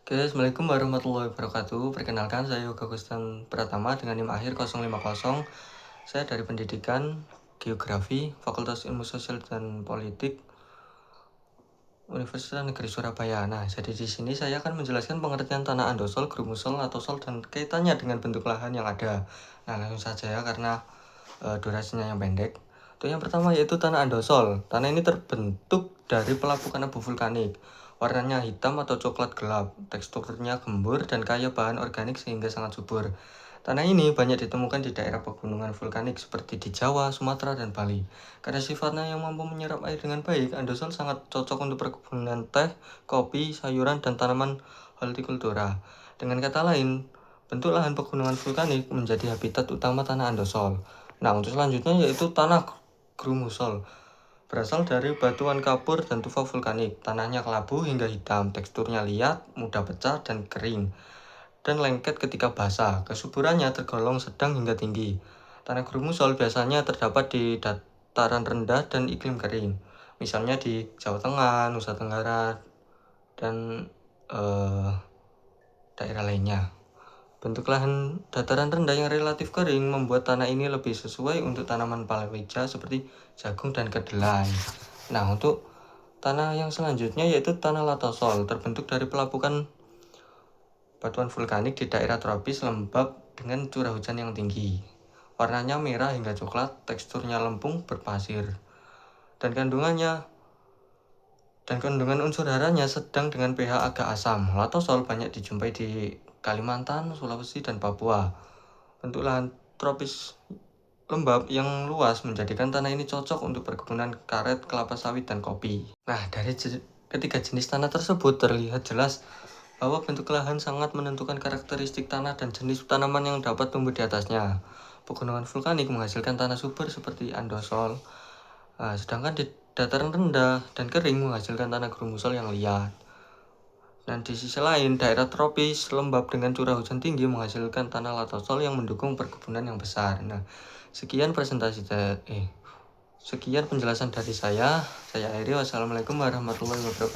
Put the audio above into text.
Oke, Assalamualaikum warahmatullahi wabarakatuh. Perkenalkan, saya Yoga Gustan Pratama dengan NIM akhir 050. Saya dari Pendidikan Geografi, Fakultas Ilmu Sosial dan Politik, Universitas Negeri Surabaya. Nah, jadi di sini saya akan menjelaskan pengertian tanah andosol, grumusol, atau sol, dan kaitannya dengan bentuk lahan yang ada. Nah, langsung saja ya, karena durasinya yang pendek. Untuk yang pertama yaitu tanah andosol. Tanah ini terbentuk dari pelapukan abu vulkanik. Warnanya hitam atau coklat gelap, teksturnya gembur dan kaya bahan organik sehingga sangat subur. Tanah ini banyak ditemukan di daerah pegunungan vulkanik seperti di Jawa, Sumatera, dan Bali. Karena sifatnya yang mampu menyerap air dengan baik, andosol sangat cocok untuk perkebunan teh, kopi, sayuran, dan tanaman hortikultura. Dengan kata lain, bentuk lahan pegunungan vulkanik menjadi habitat utama tanah andosol. Nah, untuk selanjutnya yaitu tanah grumusol. Berasal dari batuan kapur dan tufa vulkanik. Tanahnya kelabu hingga hitam, teksturnya liat, mudah pecah dan kering, dan lengket ketika basah. Kesuburannya tergolong sedang hingga tinggi. Tanah grumusol biasanya terdapat di dataran rendah dan iklim kering. Misalnya di Jawa Tengah, Nusa Tenggara, dan daerah lainnya. Bentuk lahan dataran rendah yang relatif kering membuat tanah ini lebih sesuai untuk tanaman palawija seperti jagung dan kedelai. Nah, untuk tanah yang selanjutnya yaitu tanah latosol, terbentuk dari pelapukan batuan vulkanik di daerah tropis lembab dengan curah hujan yang tinggi. Warnanya merah hingga coklat, teksturnya lempung berpasir, dan kandungan unsur haranya sedang dengan pH agak asam. Latosol banyak dijumpai di Kalimantan, Sulawesi, dan Papua. Bentuk lahan tropis lembab yang luas menjadikan tanah ini cocok untuk perkebunan karet, kelapa sawit, dan kopi. Nah, dari ketiga jenis tanah tersebut terlihat jelas bahwa bentuk lahan sangat menentukan karakteristik tanah dan jenis tanaman yang dapat tumbuh di atasnya. Pegunungan vulkanik menghasilkan tanah subur seperti andosol, sedangkan di dataran rendah dan kering menghasilkan tanah grumusol yang liat. Dan di sisi lain, daerah tropis lembab dengan curah hujan tinggi menghasilkan tanah latosol yang mendukung perkebunan yang besar. Nah, sekian penjelasan dari saya. Saya akhiri. Wassalamualaikum warahmatullahi wabarakatuh.